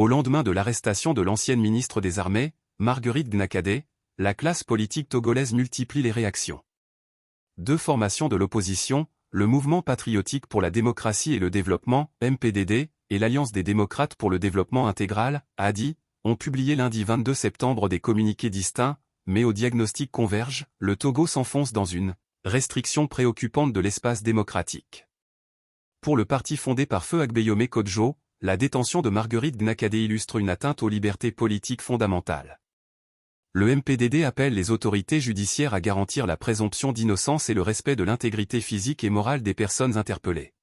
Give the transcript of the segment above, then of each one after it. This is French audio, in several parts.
Au lendemain de l'arrestation de l'ancienne ministre des Armées, Marguerite Gnakadé, la classe politique togolaise multiplie les réactions. Deux formations de l'opposition, le Mouvement patriotique pour la démocratie et le développement, MPDD, et l'Alliance des démocrates pour le développement intégral, ADI, ont publié lundi 22 septembre des communiqués distincts, mais au diagnostic converge, le Togo s'enfonce dans une restriction préoccupante de l'espace démocratique. Pour le parti fondé par Feu Agbeyome Kodjo, la détention de Marguerite Gnakadé illustre une atteinte aux libertés politiques fondamentales. Le MPDD appelle les autorités judiciaires à garantir la présomption d'innocence et le respect de l'intégrité physique et morale des personnes interpellées.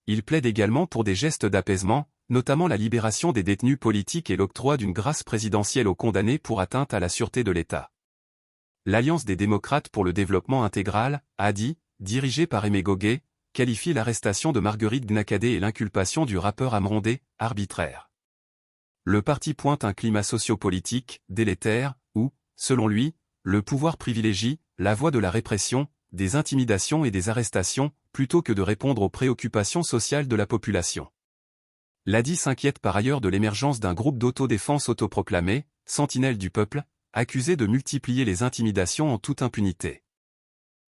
Il plaide également pour des gestes d'apaisement, notamment la libération des détenus politiques et l'octroi d'une grâce présidentielle aux condamnés pour atteinte à la sûreté de l'État. L'Alliance des démocrates pour le développement intégral, ADI, dirigée par Aimé Gogué, qualifie l'arrestation de Marguerite Gnakadé et l'inculpation du rappeur Amrondé, arbitraire. Le parti pointe un climat sociopolitique, délétère, où, selon lui, le pouvoir privilégie la voie de la répression, des intimidations et des arrestations, plutôt que de répondre aux préoccupations sociales de la population. L'ADI s'inquiète par ailleurs de l'émergence d'un groupe d'autodéfense autoproclamé, Sentinelle du peuple, accusé de multiplier les intimidations en toute impunité.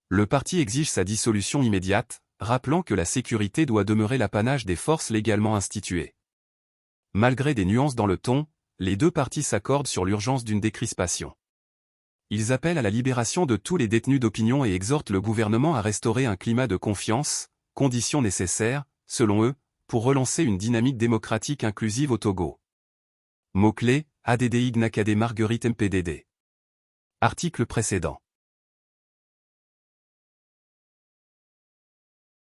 Le parti exige sa dissolution immédiate, rappelant que la sécurité doit demeurer l'apanage des forces légalement instituées. Malgré des nuances dans le ton, les deux partis s'accordent sur l'urgence d'une décrispation. Ils appellent à la libération de tous les détenus d'opinion et exhortent le gouvernement à restaurer un climat de confiance, condition nécessaire, selon eux, pour relancer une dynamique démocratique inclusive au Togo. Mots-clés, ADDI Gnakadé Marguerite MPDD. Article précédent.